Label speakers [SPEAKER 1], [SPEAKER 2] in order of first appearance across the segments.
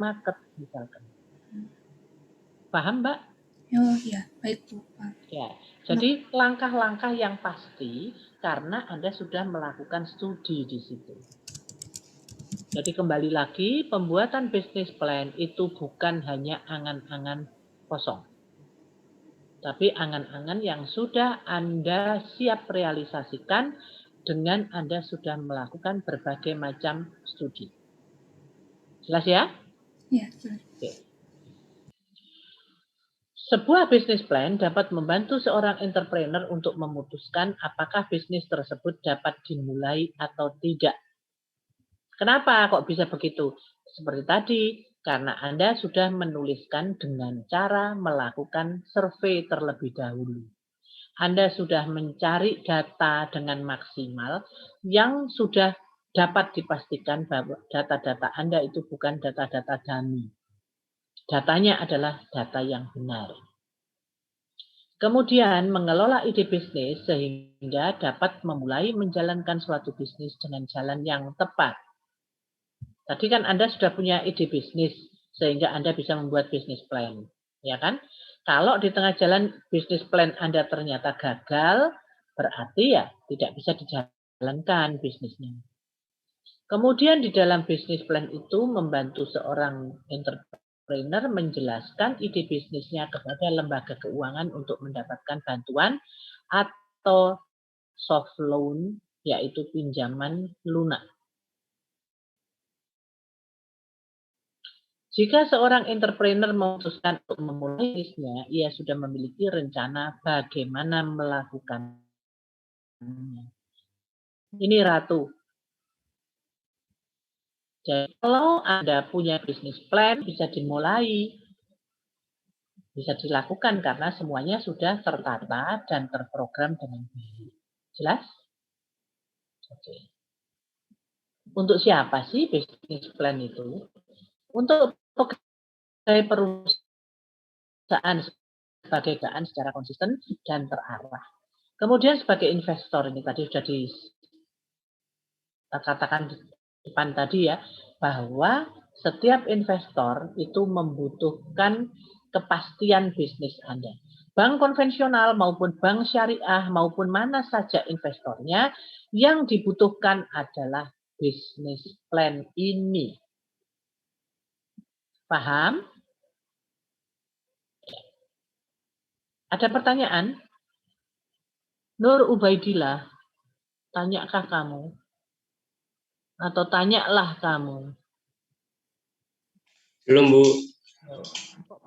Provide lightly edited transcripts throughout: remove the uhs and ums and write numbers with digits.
[SPEAKER 1] market misalkan. Paham, Mbak?
[SPEAKER 2] Oh ya, baik Bu.
[SPEAKER 1] Ya, jadi langkah-langkah yang pasti karena Anda sudah melakukan studi di situ. Jadi kembali lagi, pembuatan bisnis plan itu bukan hanya angan-angan kosong. Tapi angan-angan yang sudah Anda siap realisasikan dengan Anda sudah melakukan berbagai macam studi. Jelas ya?
[SPEAKER 2] Ya, jelas.
[SPEAKER 1] Oke. Sebuah bisnis plan dapat membantu seorang entrepreneur untuk memutuskan apakah bisnis tersebut dapat dimulai atau tidak. Kenapa kok bisa begitu? Seperti tadi, karena Anda sudah menuliskan dengan cara melakukan survei terlebih dahulu. Anda sudah mencari data dengan maksimal yang sudah dapat dipastikan bahwa data-data Anda itu bukan data-data dummy. Datanya adalah data yang benar. Kemudian mengelola ide bisnis sehingga dapat memulai menjalankan suatu bisnis dengan jalan yang tepat. Tadi kan Anda sudah punya ide bisnis sehingga Anda bisa membuat bisnis plan, ya kan? Kalau di tengah jalan bisnis plan Anda ternyata gagal, berarti ya tidak bisa dijalankan bisnisnya. Kemudian di dalam bisnis plan itu membantu seorang entrepreneur menjelaskan ide bisnisnya kepada lembaga keuangan untuk mendapatkan bantuan atau soft loan, yaitu pinjaman lunak. Jika seorang entrepreneur memutuskan untuk memulai bisnisnya, ia sudah memiliki rencana bagaimana melakukannya. Ini Ratu. Jadi kalau Anda punya bisnis plan, bisa dimulai. Bisa dilakukan karena semuanya sudah tertata dan terprogram dengan baik. Jelas? Oke. Untuk siapa sih bisnis plan itu? Untuk pegawai perusahaan sebagai keadaan secara konsisten dan terarah. Kemudian sebagai investor, ini tadi sudah dikatakan di depan tadi ya, bahwa setiap investor itu membutuhkan kepastian bisnis Anda. Bank konvensional maupun bank syariah maupun mana saja investornya, yang dibutuhkan adalah bisnis plan ini. Paham? Ada pertanyaan? Nur Ubaidillah, tanyakah kamu? Atau tanyalah kamu?
[SPEAKER 3] Belum, Bu.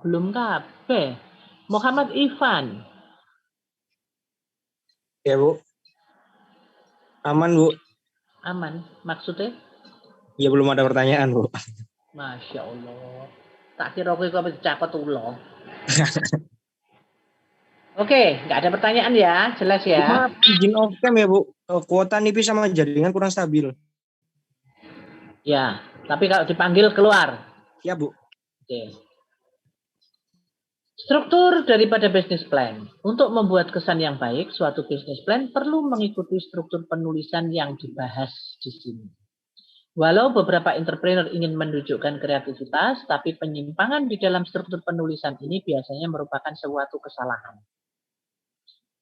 [SPEAKER 1] Belum kabeh. Muhammad Ivan.
[SPEAKER 3] Ya, Bu. Aman, Bu.
[SPEAKER 1] Aman. Maksudnya?
[SPEAKER 3] Ya, belum ada pertanyaan, Bu.
[SPEAKER 1] Masya Allah. Tak kira kowe kok cakot ulo. Oke, nggak ada pertanyaan ya, jelas ya.
[SPEAKER 3] Maaf, izin off cam ya, Bu. Kuota nipis sama jaringan kurang stabil.
[SPEAKER 1] Ya, tapi kalau dipanggil keluar.
[SPEAKER 3] Ya, Bu.
[SPEAKER 1] Oke. Struktur daripada bisnis plan. Untuk membuat kesan yang baik, suatu bisnis plan perlu mengikuti struktur penulisan yang dibahas di sini. Walau beberapa entrepreneur ingin menunjukkan kreativitas, tapi penyimpangan di dalam struktur penulisan ini biasanya merupakan suatu kesalahan.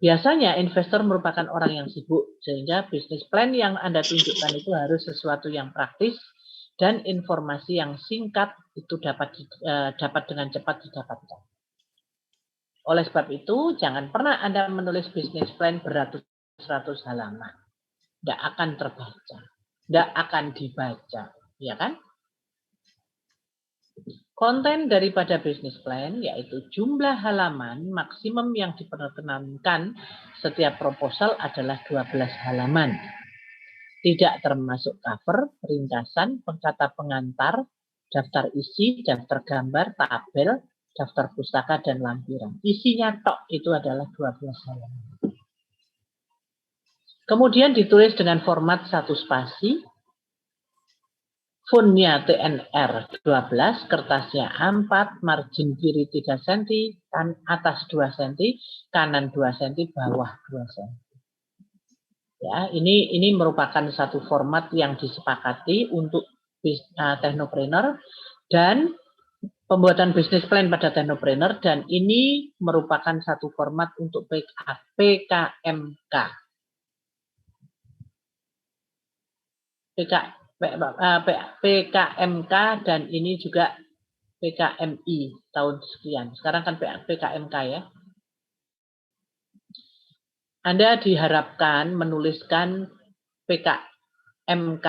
[SPEAKER 1] Biasanya investor merupakan orang yang sibuk, sehingga bisnis plan yang Anda tunjukkan itu harus sesuatu yang praktis dan informasi yang singkat itu dapat dengan cepat didapatkan. Oleh sebab itu, jangan pernah Anda menulis bisnis plan beratus-ratus halaman. Tidak akan terbaca, tidak akan dibaca, ya kan? Konten daripada bisnis plan yaitu jumlah halaman maksimum yang diperkenankan setiap proposal adalah 12 halaman. Tidak termasuk cover, ringkasan, kata pengantar, daftar isi, daftar gambar, tabel, daftar pustaka, dan lampiran. Isinya tok itu adalah 12 halaman. Kemudian ditulis dengan format 1 spasi, fontnya TNR 12, kertasnya A4, margin kiri 3 cm, atas 2 cm, kanan 2 cm, bawah 2 cm. Ya, ini merupakan satu format yang disepakati untuk teknopreneur dan pembuatan bisnis plan pada teknopreneur, dan ini merupakan satu format untuk PKMK. PKMK dan ini juga PKMI tahun sekian. Sekarang kan PKMK ya. Anda diharapkan menuliskan PKMK,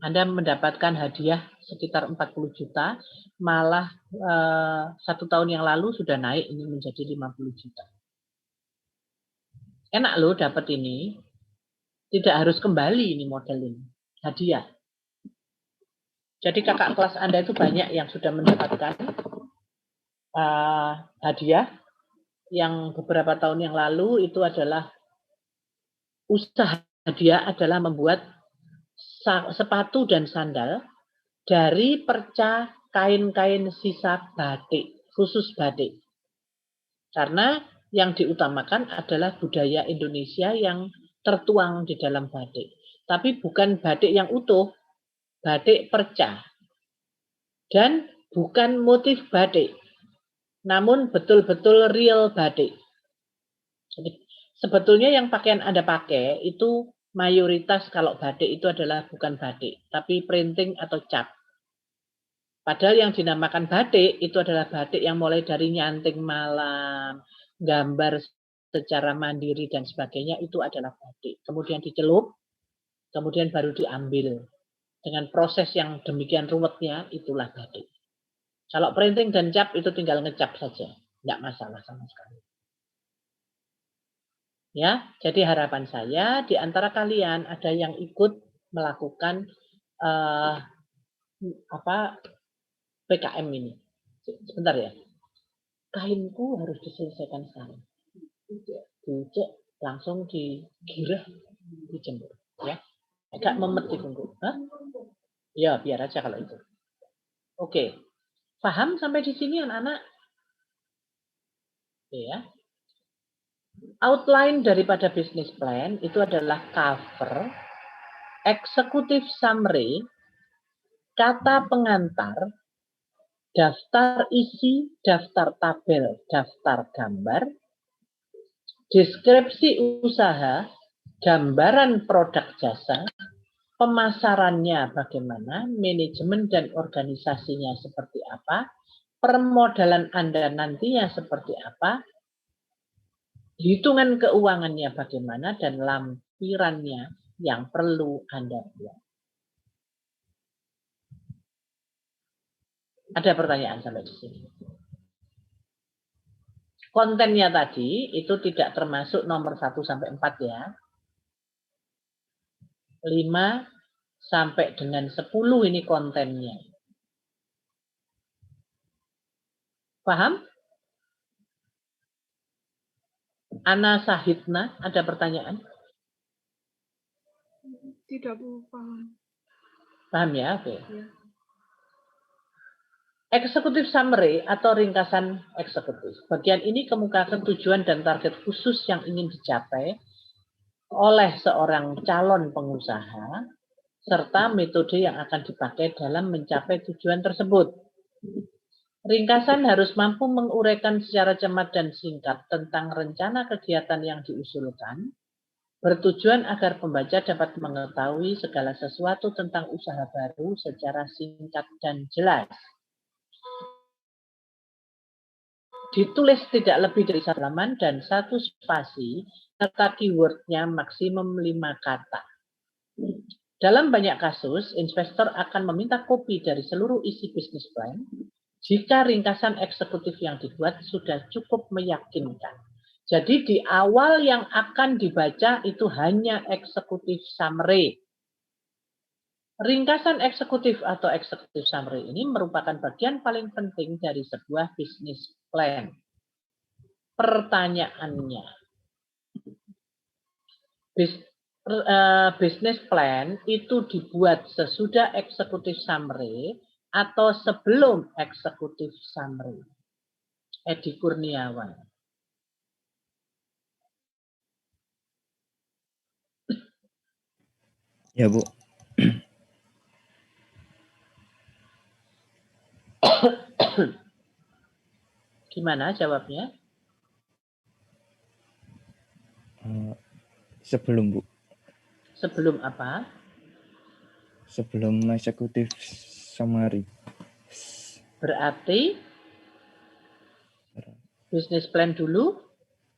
[SPEAKER 1] Anda mendapatkan hadiah sekitar 40 juta, malah 1 tahun yang lalu sudah naik ini menjadi 50 juta. Enak loh dapat ini, tidak harus kembali ini model ini, hadiah. Jadi kakak kelas Anda itu banyak yang sudah mendapatkan hadiah. Yang beberapa tahun yang lalu itu adalah usaha dia adalah membuat sepatu dan sandal dari perca kain-kain sisa batik, khusus batik. Karena yang diutamakan adalah budaya Indonesia yang tertuang di dalam batik. Tapi bukan batik yang utuh, batik perca. Dan bukan motif batik, namun betul-betul real batik. Jadi, sebetulnya yang pakaian Anda pakai itu mayoritas kalau batik itu adalah bukan batik, tapi printing atau cat. Padahal yang dinamakan batik itu adalah batik yang mulai dari nyanting malam, gambar secara mandiri dan sebagainya, itu adalah batik. Kemudian dicelup, kemudian baru diambil. Dengan proses yang demikian ruwetnya, itulah batik. Kalau printing dan cap itu tinggal ngecap saja, nggak masalah sama sekali. Ya, jadi harapan saya di antara kalian ada yang ikut melakukan PKM ini. Sebentar ya. Kainku harus diselesaikan sekarang. Dicek, langsung digirah, dijemur. Ya, agak memet ditunggu. Hah? Ya, biar aja kalau itu. Oke, paham sampai di sini anak-anak? Ya. Outline daripada business plan itu adalah cover, executive summary, kata pengantar, daftar isi, daftar tabel, daftar gambar, deskripsi usaha, gambaran produk jasa, pemasarannya bagaimana, manajemen dan organisasinya seperti apa, permodalan Anda nantinya seperti apa, hitungan keuangannya bagaimana, dan lampirannya yang perlu Anda buat. Ada pertanyaan sampai di sini? Kontennya tadi itu tidak termasuk nomor 1 sampai 4 ya. 5 sampai dengan 10 ini kontennya. Paham? Ana Sahidna, ada pertanyaan?
[SPEAKER 2] Tidak, Bu, paham.
[SPEAKER 1] Paham ya? Oke.
[SPEAKER 2] Ya.
[SPEAKER 1] Executive summary atau ringkasan eksekutif. Bagian ini kemukakan tujuan dan target khusus yang ingin dicapai oleh seorang calon pengusaha serta metode yang akan dipakai dalam mencapai tujuan tersebut. Ringkasan harus mampu menguraikan secara cermat dan singkat tentang rencana kegiatan yang diusulkan, bertujuan agar pembaca dapat mengetahui segala sesuatu tentang usaha baru secara singkat dan jelas. Ditulis tidak lebih dari 1 halaman dan 1 spasi, serta keywordnya maksimum 5 kata. Dalam banyak kasus, investor akan meminta kopi dari seluruh isi bisnis plan jika ringkasan eksekutif yang dibuat sudah cukup meyakinkan. Jadi di awal yang akan dibaca itu hanya eksekutif summary. Ringkasan eksekutif atau eksekutif summary ini merupakan bagian paling penting dari sebuah bisnis plan. Pertanyaannya, bisnis plan itu dibuat sesudah eksekutif summary atau sebelum eksekutif summary? Edi Kurniawan.
[SPEAKER 3] Ya, Bu.
[SPEAKER 1] Gimana jawabnya?
[SPEAKER 4] Sebelum, Bu.
[SPEAKER 1] Sebelum apa?
[SPEAKER 4] Sebelum executive summary.
[SPEAKER 1] Berarti business plan dulu,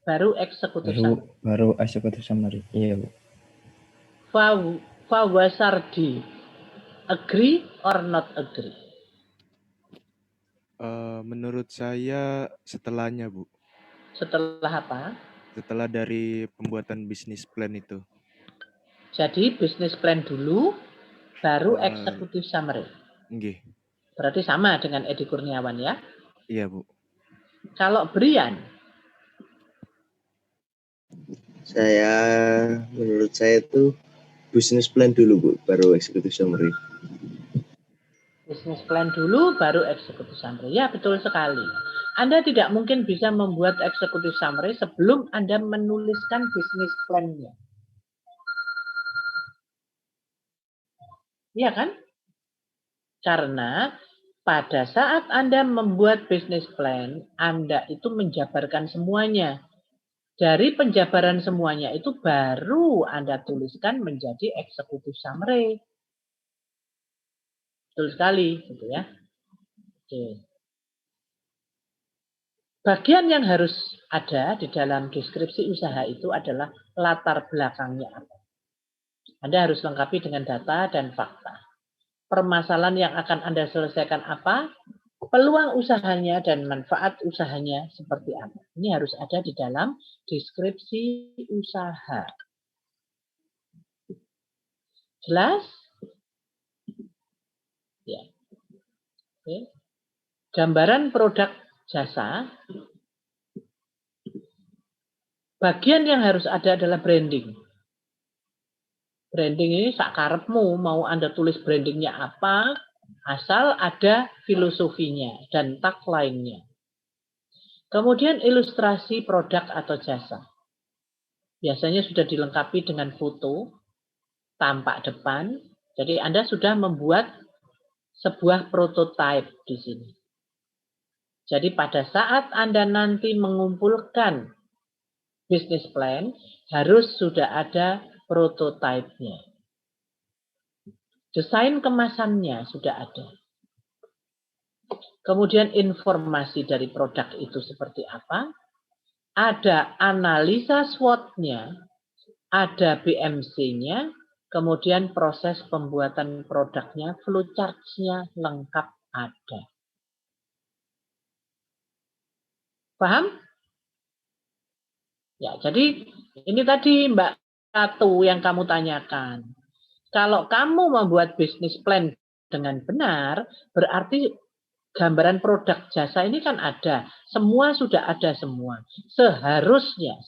[SPEAKER 1] baru executive summary.
[SPEAKER 4] Baru executive summary. Iya, Bu.
[SPEAKER 1] Fawasardi, agree or not agree?
[SPEAKER 5] Menurut saya setelahnya, Bu.
[SPEAKER 1] Setelah apa?
[SPEAKER 5] Setelah dari pembuatan bisnis plan itu.
[SPEAKER 1] Jadi business plan dulu, baru executive summary.
[SPEAKER 5] Nggih.
[SPEAKER 1] Berarti sama dengan Edi Kurniawan ya?
[SPEAKER 5] Iya, Bu.
[SPEAKER 1] Kalau Brian?
[SPEAKER 6] Menurut saya itu business plan dulu, Bu, baru executive summary.
[SPEAKER 1] Business plan dulu, baru executive summary. Ya, betul sekali. Anda tidak mungkin bisa membuat executive summary sebelum Anda menuliskan business plan-nya. Iya kan? Karena pada saat Anda membuat business plan, Anda itu menjabarkan semuanya. Dari penjabaran semuanya itu baru Anda tuliskan menjadi executive summary. Betul sekali, gitu ya. Oke. Bagian yang harus ada di dalam deskripsi usaha itu adalah latar belakangnya apa. Anda harus lengkapi dengan data dan fakta. Permasalahan yang akan Anda selesaikan apa, peluang usahanya dan manfaat usahanya seperti apa. Ini harus ada di dalam deskripsi usaha. Jelas? Ya. Oke. Gambaran produk jasa. Bagian yang harus ada adalah branding. Branding ini sakarepmu, mau Anda tulis brandingnya apa, asal ada filosofinya dan tagline-nya. Kemudian ilustrasi produk atau jasa. Biasanya sudah dilengkapi dengan foto, tampak depan. Jadi Anda sudah membuat sebuah prototipe di sini. Jadi pada saat Anda nanti mengumpulkan business plan, harus sudah ada prototipenya. Desain kemasannya sudah ada. Kemudian informasi dari produk itu seperti apa. Ada analisa SWOT-nya, ada BMC-nya, kemudian proses pembuatan produknya, flowchart-nya lengkap ada. Paham? Ya, jadi ini tadi Mbak Ratu yang kamu tanyakan. Kalau kamu membuat bisnis plan dengan benar, berarti gambaran produk jasa ini kan ada. Semua sudah ada semua. Seharusnya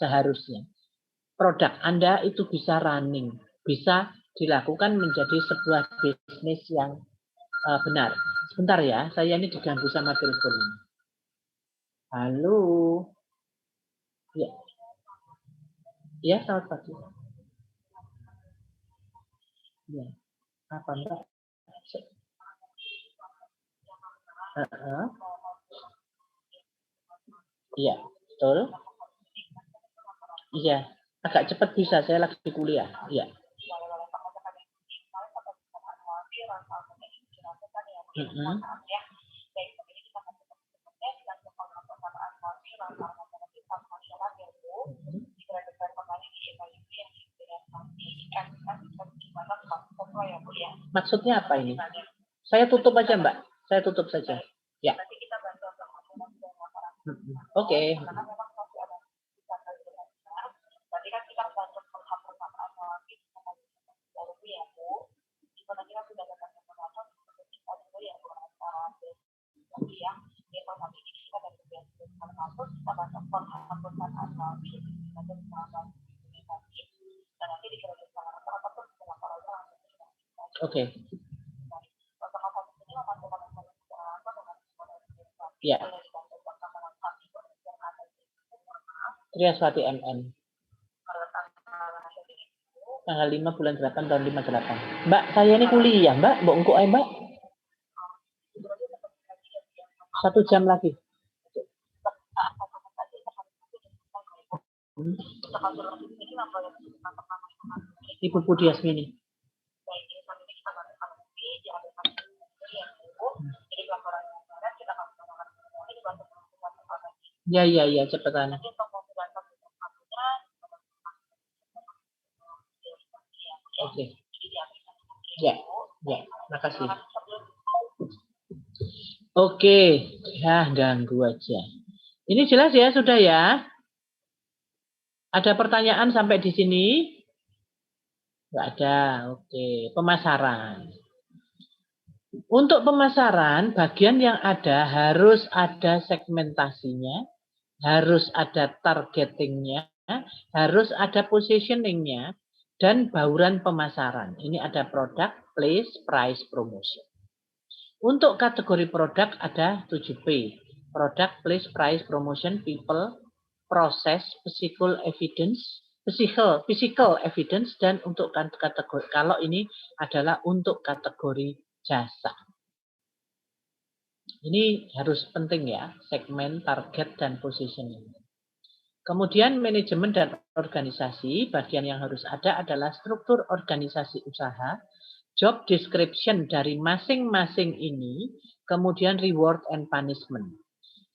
[SPEAKER 1] produk Anda itu bisa running, bisa dilakukan menjadi sebuah bisnis yang benar. Sebentar ya, saya ini diganggu sama telepon. Halo. Ya. Ya, selamat pagi. Ya. Apa Mbak? Iya, betul. Iya, agak cepat bisa. Saya lagi kuliah. Iya. Maksudnya apa ini? Saya tutup aja, Mbak. Saya tutup saja. Ya. Oke. Oke. Ya. Triaswati MN. Tanggal 5 bulan 8 tahun 58. Mbak, saya ini kuliah, Mbak. Mbak engko Mbak. 1 jam lagi. Ibu Budi Yasmini. Ya, cepetan. Oke. Ya, makasih. Oke, ya ganggu aja. Ini jelas ya, sudah ya? Ada pertanyaan sampai di sini? Nggak ada, oke. Pemasaran. Untuk pemasaran, bagian yang ada harus ada segmentasinya, harus ada targetingnya, harus ada positioningnya, dan bauran pemasaran. Ini ada produk, place, price, promotion. Untuk kategori produk ada 7P. Product, place, price, promotion, people, process, physical evidence, physical evidence, dan untuk kategori, kalau ini adalah untuk kategori jasa. Ini harus penting ya, segmen, target, dan positioning. Kemudian manajemen dan organisasi, bagian yang harus ada adalah struktur organisasi usaha, job description dari masing-masing ini, kemudian reward and punishment.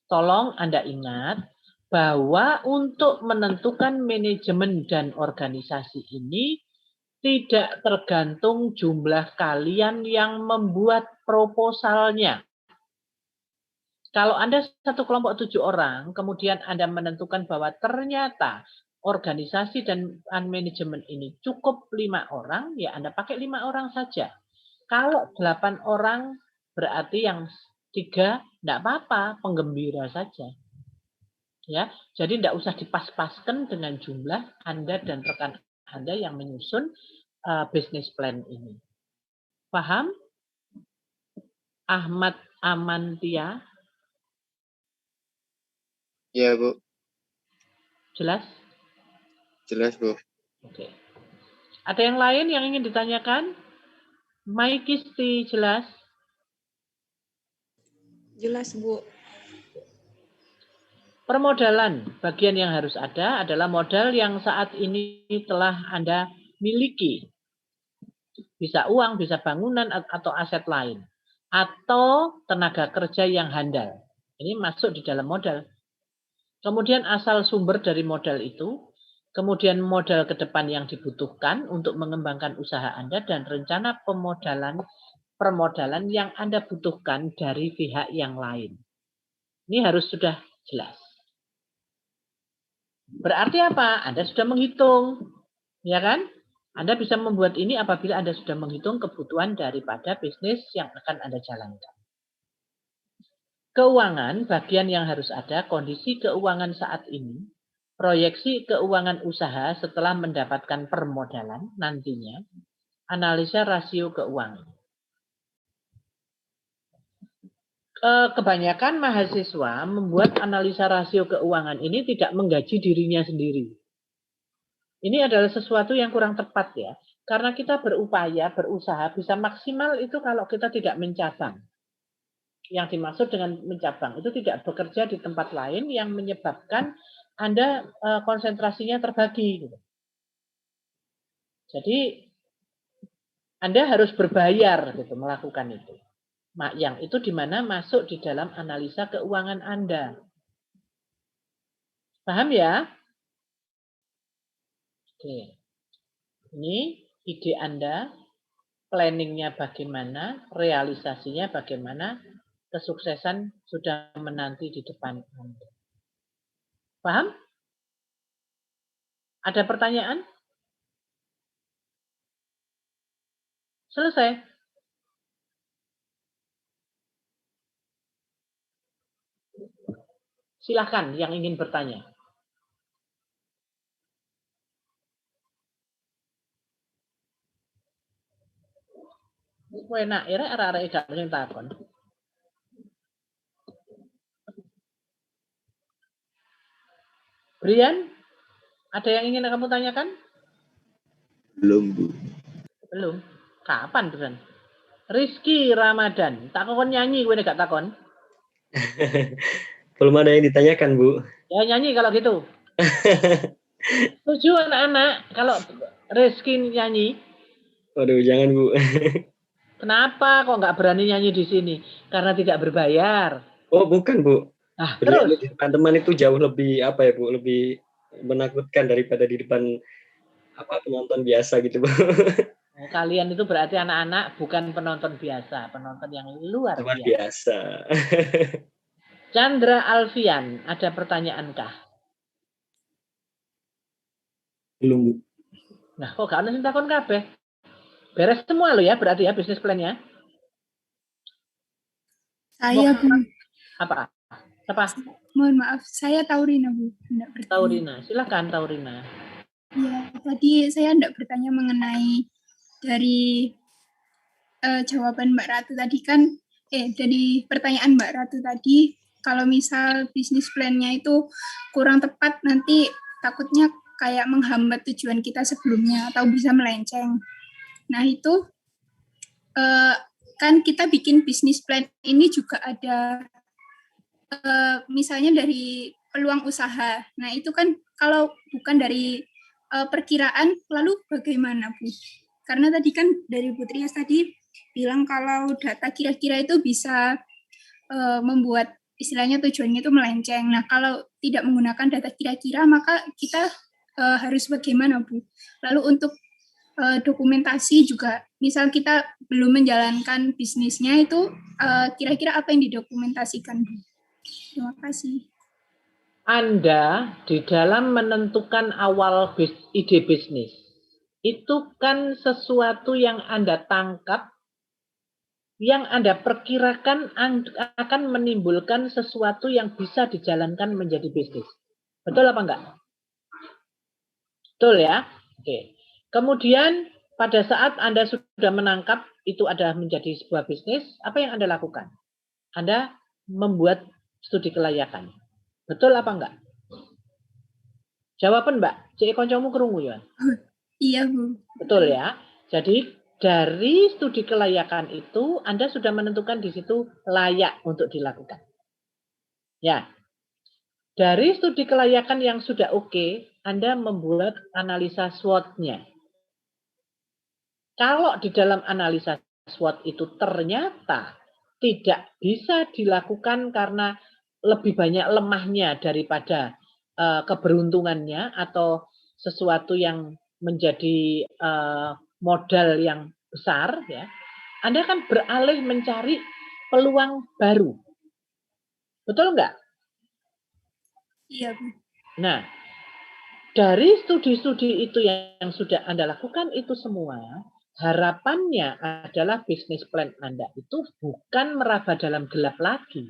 [SPEAKER 1] Tolong Anda ingat bahwa untuk menentukan manajemen dan organisasi ini tidak tergantung jumlah kalian yang membuat proposalnya. Kalau Anda satu kelompok 7 orang, kemudian Anda menentukan bahwa ternyata organisasi dan manajemen ini cukup 5 orang, ya Anda pakai 5 orang saja. Kalau 8 orang, berarti yang 3 tidak apa-apa, penggembira saja. Ya, jadi tidak usah dipas-paskan dengan jumlah Anda dan rekan Anda yang menyusun business plan ini. Paham? Ahmad Amantia.
[SPEAKER 6] Ya, Bu.
[SPEAKER 1] Jelas?
[SPEAKER 6] Jelas, Bu.
[SPEAKER 1] Oke. Ada yang lain yang ingin ditanyakan? Maikisti, jelas?
[SPEAKER 2] Jelas, Bu.
[SPEAKER 1] Permodalan, bagian yang harus ada adalah modal yang saat ini telah Anda miliki. Bisa uang, bisa bangunan, atau aset lain. Atau tenaga kerja yang handal. Ini masuk di dalam modal. Kemudian asal sumber dari modal itu, kemudian modal ke depan yang dibutuhkan untuk mengembangkan usaha Anda, dan rencana permodalan yang Anda butuhkan dari pihak yang lain. Ini harus sudah jelas. Berarti apa? Anda sudah menghitung, ya kan? Anda bisa membuat ini apabila Anda sudah menghitung kebutuhan daripada bisnis yang akan Anda jalankan. Keuangan, bagian yang harus ada, kondisi keuangan saat ini, proyeksi keuangan usaha setelah mendapatkan permodalan nantinya, analisa rasio keuangan. Kebanyakan mahasiswa membuat analisa rasio keuangan ini tidak menggaji dirinya sendiri. Ini adalah sesuatu yang kurang tepat ya, karena kita berupaya, berusaha bisa maksimal itu kalau kita tidak mencabang. Yang dimaksud dengan mencabang itu tidak bekerja di tempat lain yang menyebabkan Anda konsentrasinya terbagi. Jadi Anda harus berbayar gitu melakukan itu. Yang itu di mana masuk di dalam analisa keuangan Anda. Paham ya? Oke. Ini ide Anda, planningnya bagaimana, realisasinya bagaimana, kesuksesan sudah menanti di depan Anda. Paham? Ada pertanyaan? Selesai. Silakan yang ingin bertanya. Enak, arek-arek gak sing takon. Brian, ada yang ingin kamu tanyakan?
[SPEAKER 6] Belum, Bu.
[SPEAKER 1] Belum. Kapan, Brian? Rizky Ramadan. Tak kon nyanyi, gue gak takon.
[SPEAKER 7] Belum ada yang ditanyakan, Bu.
[SPEAKER 1] Ya nyanyi kalau gitu. Setuju anak-anak kalau Rizky nyanyi?
[SPEAKER 7] Waduh, jangan, Bu.
[SPEAKER 1] Kenapa kok nggak berani nyanyi di sini? Karena tidak berbayar.
[SPEAKER 7] Oh, bukan, Bu.
[SPEAKER 1] Nah,
[SPEAKER 7] Bernyanyi
[SPEAKER 1] terus
[SPEAKER 7] di depan teman itu jauh lebih apa ya, Bu? Lebih menakutkan daripada di depan penonton biasa gitu, Bu.
[SPEAKER 1] kalian itu berarti anak-anak bukan penonton biasa, penonton yang luar
[SPEAKER 7] Luar
[SPEAKER 1] biasa.
[SPEAKER 7] biasa.
[SPEAKER 1] Chandra Alfian, ada pertanyaankah?
[SPEAKER 4] Belum, Bu.
[SPEAKER 1] Nah, kok gak ada sing takon kabeh? Beres semua lo ya, berarti ya bisnis plan-nya.
[SPEAKER 2] Saya Bu.
[SPEAKER 1] Apa? Apa?
[SPEAKER 2] Mohon maaf, saya Taurina Bu. Enggak bertanya.
[SPEAKER 1] Taurina, silakan Taurina.
[SPEAKER 2] Ya, tadi saya enggak bertanya mengenai dari jawaban Mbak Ratu tadi kan, dari pertanyaan Mbak Ratu tadi, kalau misal bisnis plan-nya itu kurang tepat, nanti takutnya kayak menghambat tujuan kita sebelumnya atau bisa melenceng. Nah itu kan kita bikin bisnis plan ini juga ada misalnya dari peluang usaha. Nah itu kan kalau bukan dari perkiraan, lalu bagaimana Bu? Karena tadi kan dari Bu Trias tadi bilang kalau data kira-kira itu bisa membuat istilahnya tujuannya itu melenceng. Nah kalau tidak menggunakan data kira-kira maka kita harus bagaimana Bu? Lalu untuk dokumentasi juga, misal kita belum menjalankan bisnisnya itu kira-kira apa yang didokumentasikan Bu? Terima kasih.
[SPEAKER 1] Anda di dalam menentukan awal ide bisnis, itu kan sesuatu yang Anda tangkap, yang Anda perkirakan akan menimbulkan sesuatu yang bisa dijalankan menjadi bisnis. Betul apa enggak? Betul ya? Oke. Kemudian pada saat Anda sudah menangkap itu adalah menjadi sebuah bisnis, apa yang Anda lakukan? Anda membuat studi kelayakan. Betul apa enggak? Jawaban Mbak, cek koncomu kerungu ya?
[SPEAKER 2] Iya Bu.
[SPEAKER 1] Betul ya. Jadi dari studi kelayakan itu Anda sudah menentukan di situ layak untuk dilakukan. Ya. Dari studi kelayakan yang sudah oke, Anda membuat analisa SWOT-nya. Kalau di dalam analisa SWOT itu ternyata tidak bisa dilakukan karena lebih banyak lemahnya daripada keberuntungannya atau sesuatu yang menjadi modal yang besar, ya, Anda kan beralih mencari peluang baru. Betul enggak?
[SPEAKER 2] Iya Bu.
[SPEAKER 1] Nah, dari studi-studi itu yang sudah Anda lakukan itu semua, harapannya adalah bisnis plan Anda itu bukan meraba dalam gelap lagi,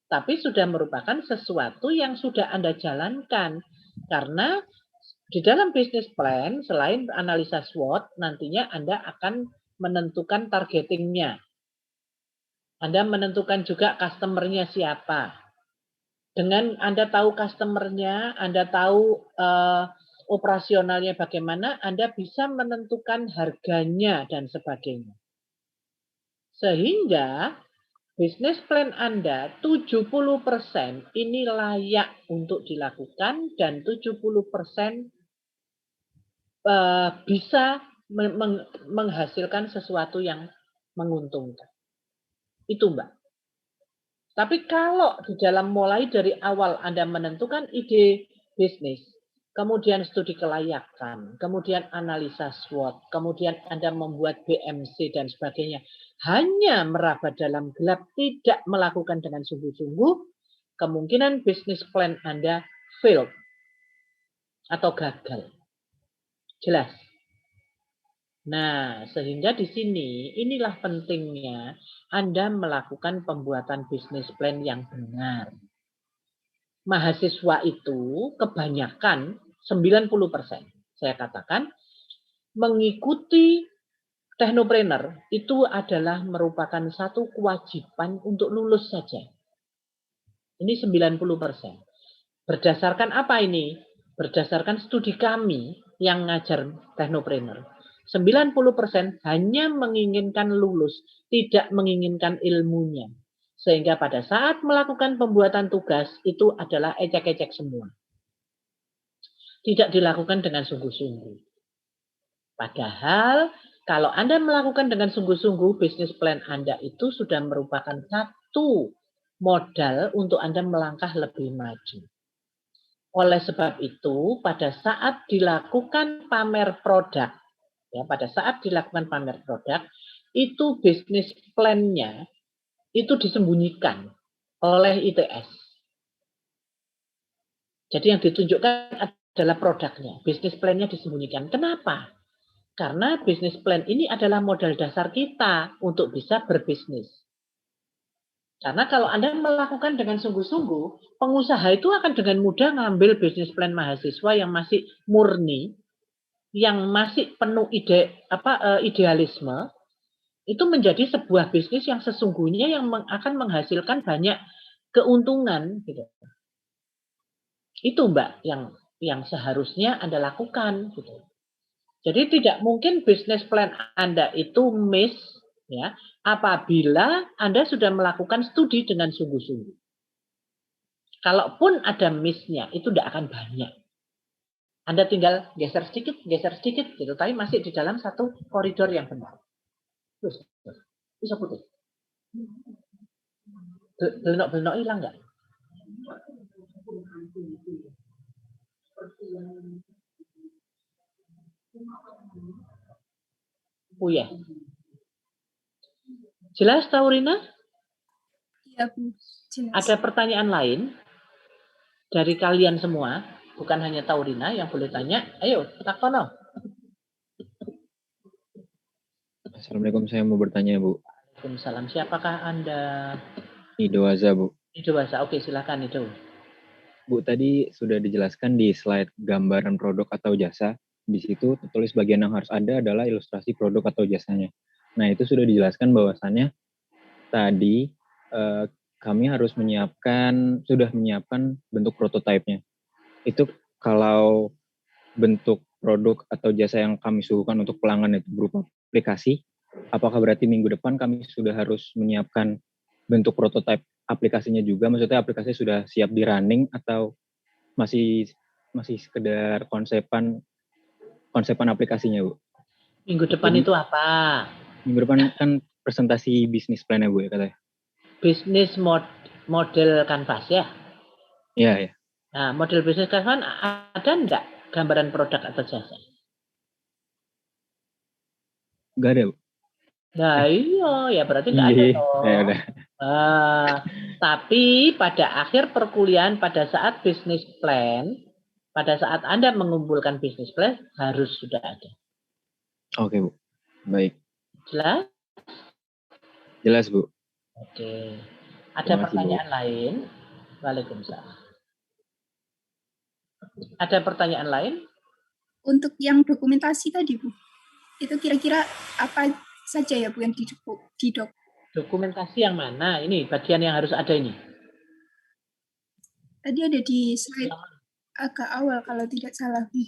[SPEAKER 1] tapi sudah merupakan sesuatu yang sudah Anda jalankan. Karena di dalam bisnis plan, selain analisa SWOT, nantinya Anda akan menentukan targetingnya. Anda menentukan juga customer-nya siapa. Dengan Anda tahu customer-nya, Anda tahu operasionalnya bagaimana, Anda bisa menentukan harganya dan sebagainya. Sehingga bisnis plan Anda 70% ini layak untuk dilakukan dan 70% bisa menghasilkan sesuatu yang menguntungkan. Itu Mbak. Tapi kalau di dalam mulai dari awal Anda menentukan ide bisnis, kemudian studi kelayakan, kemudian analisa SWOT, kemudian Anda membuat BMC dan sebagainya, hanya meraba dalam gelap, tidak melakukan dengan sungguh-sungguh, kemungkinan bisnis plan Anda fail atau gagal. Jelas? Nah, sehingga di sini inilah pentingnya Anda melakukan pembuatan bisnis plan yang benar. Mahasiswa itu kebanyakan 90%, saya katakan, mengikuti teknopreneur itu adalah merupakan satu kewajiban untuk lulus saja. Ini 90%. Berdasarkan apa ini? Berdasarkan studi kami yang ngajar teknopreneur. 90% hanya menginginkan lulus, tidak menginginkan ilmunya. Sehingga pada saat melakukan pembuatan tugas itu adalah ecek-ecek semua. Tidak dilakukan dengan sungguh-sungguh. Padahal kalau Anda melakukan dengan sungguh-sungguh, bisnis plan Anda itu sudah merupakan satu modal untuk Anda melangkah lebih maju. Oleh sebab itu, pada saat dilakukan pamer produk, itu bisnis plan-nya itu disembunyikan oleh ITS. Jadi yang ditunjukkan adalah produknya, bisnis plan-nya disembunyikan. Kenapa? Karena bisnis plan ini adalah modal dasar kita untuk bisa berbisnis. Karena kalau Anda melakukan dengan sungguh-sungguh, pengusaha itu akan dengan mudah ngambil bisnis plan mahasiswa yang masih murni, yang masih penuh idealisme, itu menjadi sebuah bisnis yang sesungguhnya yang akan menghasilkan banyak keuntungan. Gitu. Itu Mbak yang seharusnya Anda lakukan. Gitu. Jadi tidak mungkin bisnis plan Anda itu miss, ya, apabila Anda sudah melakukan studi dengan sungguh-sungguh. Kalaupun ada miss-nya, itu tidak akan banyak. Anda tinggal geser sedikit, gitu, tapi masih di dalam satu koridor yang benar. Terus, bisa putih. Belenok-belenok hilang nggak? Oh ya. Jelas, Taurina?
[SPEAKER 2] Iya, Bu. Jelas.
[SPEAKER 1] Ada pertanyaan lain dari kalian semua, bukan hanya Taurina yang boleh tanya. Ayo, takono.
[SPEAKER 8] Assalamualaikum, saya mau bertanya, Bu.
[SPEAKER 1] Waalaikumsalam. Siapakah Anda?
[SPEAKER 8] Ido Aza, Bu.
[SPEAKER 1] Ido Aza. Oke, silakan Ido.
[SPEAKER 8] Bu, tadi sudah dijelaskan di slide gambaran produk atau jasa. Di situ tertulis bagian yang harus ada adalah ilustrasi produk atau jasanya. Nah, itu sudah dijelaskan bahwasannya tadi kami harus sudah menyiapkan bentuk prototipenya. Itu kalau bentuk produk atau jasa yang kami suguhkan untuk pelanggan itu berupa aplikasi, apakah berarti minggu depan kami sudah harus menyiapkan bentuk prototipe aplikasinya juga? Maksudnya aplikasinya sudah siap di running atau masih sekedar konsepan aplikasinya, Bu?
[SPEAKER 1] Minggu depan
[SPEAKER 8] Jadi,
[SPEAKER 1] itu apa?
[SPEAKER 8] Minggu depan kan presentasi bisnis plan-nya, Bu, ya katanya.
[SPEAKER 1] Bisnis model Canvas ya?
[SPEAKER 8] Iya.
[SPEAKER 1] Nah, model bisnis Canvas ada enggak gambaran produk atau jasa?
[SPEAKER 8] Enggak ada, Bu.
[SPEAKER 1] Nah iya, ya berarti enggak ada dong.
[SPEAKER 8] Ya udah.
[SPEAKER 1] Tapi pada akhir perkuliahan, pada saat bisnis plan, pada saat Anda mengumpulkan bisnis plan, harus sudah ada.
[SPEAKER 8] Oke, Bu. Baik.
[SPEAKER 1] Jelas?
[SPEAKER 8] Jelas, Bu.
[SPEAKER 1] Oke. Ada pertanyaan lain? Waalaikumsalam. Ada pertanyaan lain?
[SPEAKER 2] Untuk yang dokumentasi tadi, Bu, itu kira-kira apa saja ya, Bu, yang didok?
[SPEAKER 1] Dokumentasi yang mana? Ini bagian yang harus ada ini.
[SPEAKER 2] Tadi ada di slide agak awal kalau tidak salah, Bu.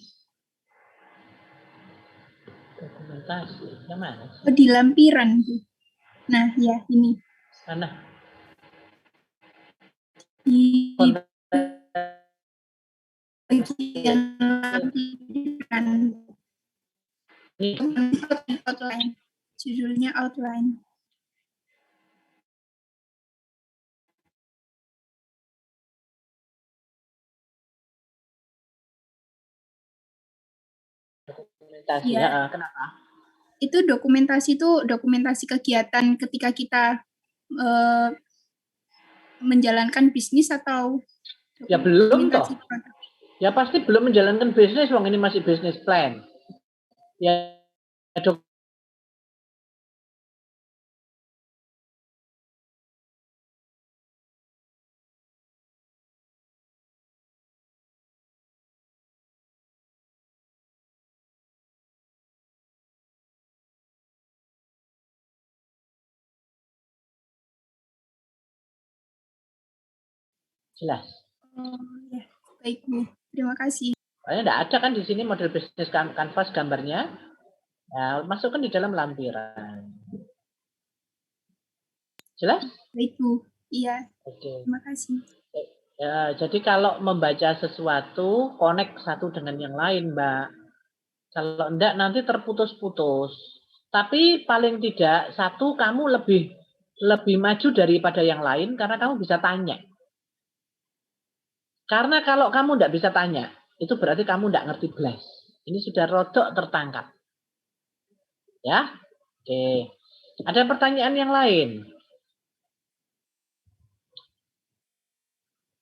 [SPEAKER 1] Dokumentasi yang mana?
[SPEAKER 2] Oh, di lampiran, Bu. Nah, ya ini.
[SPEAKER 1] Mana?
[SPEAKER 2] Di bagian lampiran. Outline. Judulnya outline.
[SPEAKER 1] Dokumentasi ya. Kenapa?
[SPEAKER 2] Itu dokumentasi kegiatan ketika kita menjalankan bisnis atau
[SPEAKER 1] ya belum toh. Ya pasti belum menjalankan bisnis, wong ini masih bisnis plan. Ya jelas.
[SPEAKER 2] Ya, baik Bu. Terima kasih.
[SPEAKER 1] Tidak ada kan di sini model bisnis Canvas gambarnya. Nah, masukkan di dalam lampiran. Jelas?
[SPEAKER 2] Baik Bu. Iya,
[SPEAKER 1] Oke.
[SPEAKER 2] terima kasih.
[SPEAKER 1] Ya, jadi kalau membaca sesuatu, connect satu dengan yang lain, Mbak. Kalau enggak, nanti terputus-putus. Tapi paling tidak, satu, kamu lebih maju daripada yang lain, karena kamu bisa tanya. Karena kalau kamu enggak bisa tanya, itu berarti kamu enggak ngerti belas. Ini sudah rodok tertangkap. Ya, oke. Ada pertanyaan yang lain?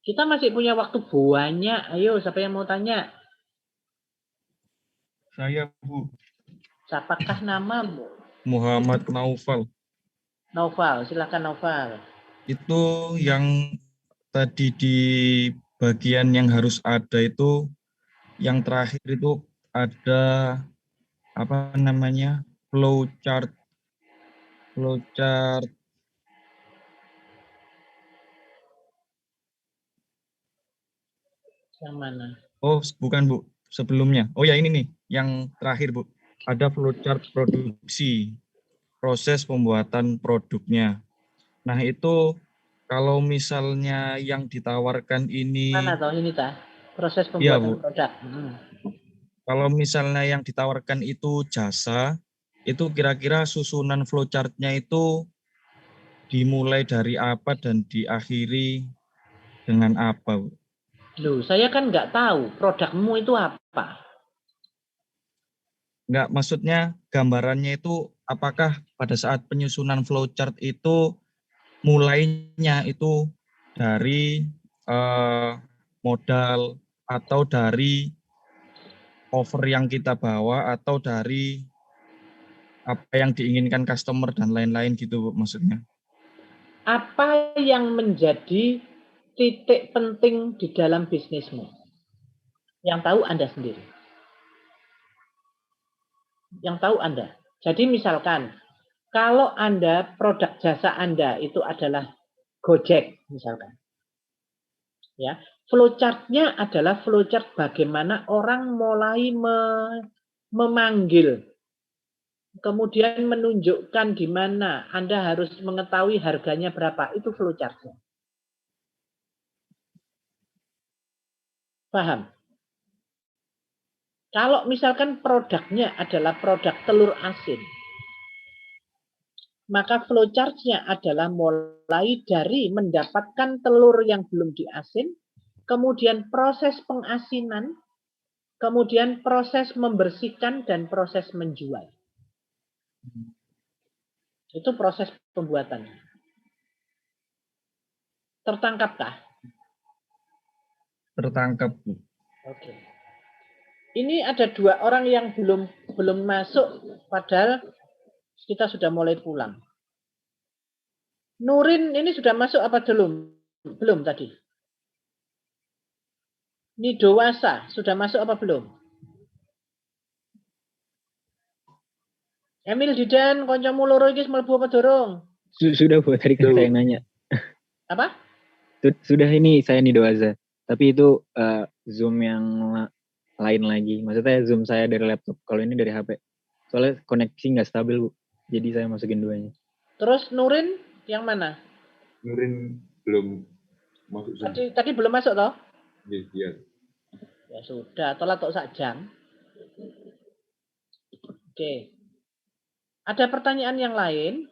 [SPEAKER 1] Kita masih punya waktu banyak. Ayo, siapa yang mau tanya?
[SPEAKER 9] Saya, Bu.
[SPEAKER 1] Siapakah namamu?
[SPEAKER 9] Muhammad Naufal.
[SPEAKER 1] Noval, silakan Noval.
[SPEAKER 9] Itu yang tadi di bagian yang harus ada itu, yang terakhir itu ada apa namanya, flowchart.
[SPEAKER 1] Yang mana?
[SPEAKER 9] Oh, bukan, Bu. Sebelumnya. Oh ya, ini nih, yang terakhir, Bu. Ada flowchart produksi, proses pembuatan produknya. Nah, itu kalau misalnya yang ditawarkan ini,
[SPEAKER 1] Mana toh ini tah? Proses
[SPEAKER 9] ya,
[SPEAKER 1] pembuatan
[SPEAKER 9] Bu.
[SPEAKER 1] produk.
[SPEAKER 9] Kalau misalnya yang ditawarkan itu jasa, itu kira-kira susunan flowchart-nya itu dimulai dari apa dan diakhiri dengan apa, Bu?
[SPEAKER 1] Loh, saya kan nggak tahu produkmu itu apa.
[SPEAKER 9] Enggak, maksudnya gambarannya itu apakah pada saat penyusunan flowchart itu mulainya itu dari modal atau dari offer yang kita bawa atau dari apa yang diinginkan customer dan lain-lain gitu, Bu, maksudnya.
[SPEAKER 1] Apa yang menjadi titik penting di dalam bisnismu? Yang tahu Anda sendiri. Yang tahu Anda. Jadi misalkan, kalau Anda, produk jasa Anda itu adalah Gojek, misalkan. Ya, flowchart-nya adalah flowchart bagaimana orang mulai memanggil, kemudian menunjukkan di mana Anda harus mengetahui harganya berapa. Itu flowchart-nya. Paham? Kalau misalkan produknya adalah produk telur asin, maka flowchart-nya adalah mulai dari mendapatkan telur yang belum diasin, kemudian proses pengasinan, kemudian proses membersihkan dan proses menjual. Itu proses pembuatan. Tertangkapkah?
[SPEAKER 9] Tertangkap, Bu.
[SPEAKER 1] Oke. Ini ada 2 orang yang belum masuk, padahal kita sudah mulai pulang. Nurin ini sudah masuk apa belum? Belum tadi. Nidowasa sudah masuk apa belum? Emil Didan, koncomu loro iki mlebu apa dorong?
[SPEAKER 8] Sudah, Bu, tadi kan saya yang nanya.
[SPEAKER 1] Apa?
[SPEAKER 8] Sudah, ini saya Nidoaza. Tapi itu Zoom yang lain lagi. Maksudnya Zoom saya dari laptop. Kalau ini dari HP. Soalnya koneksi nggak stabil, Bu. Jadi saya masukin duanya.
[SPEAKER 1] Terus Nurin yang mana?
[SPEAKER 10] Nurin belum masuk Zoom.
[SPEAKER 1] Tadi belum masuk toh?
[SPEAKER 10] Iya.
[SPEAKER 1] Ya sudah, tolak tok sak jam. Oke. Ada pertanyaan yang lain?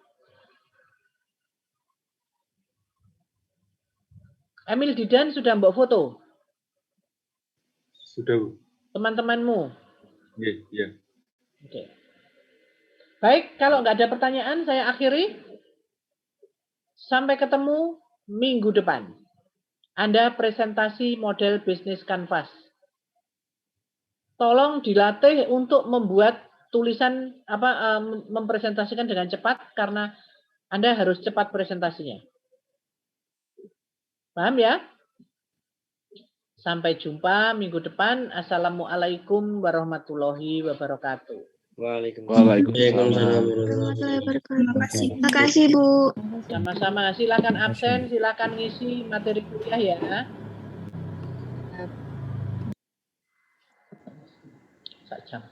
[SPEAKER 1] Emil Didan sudah mbok foto?
[SPEAKER 10] Sudah, Bu.
[SPEAKER 1] Teman-temanmu?
[SPEAKER 10] Iya.
[SPEAKER 1] Oke. Baik, kalau nggak ada pertanyaan, saya akhiri. Sampai ketemu minggu depan. Anda presentasi model bisnis Canvas. Tolong dilatih untuk membuat tulisan mempresentasikan dengan cepat karena Anda harus cepat presentasinya. Paham ya? Sampai jumpa minggu depan. Assalamualaikum warahmatullahi wabarakatuh.
[SPEAKER 7] Waalaikumsalam.
[SPEAKER 2] Terima kasih.
[SPEAKER 11] Terima kasih, Bu.
[SPEAKER 1] Sama-sama. Silakan absen, silakan ngisi materi kuliah ya. Sak jam.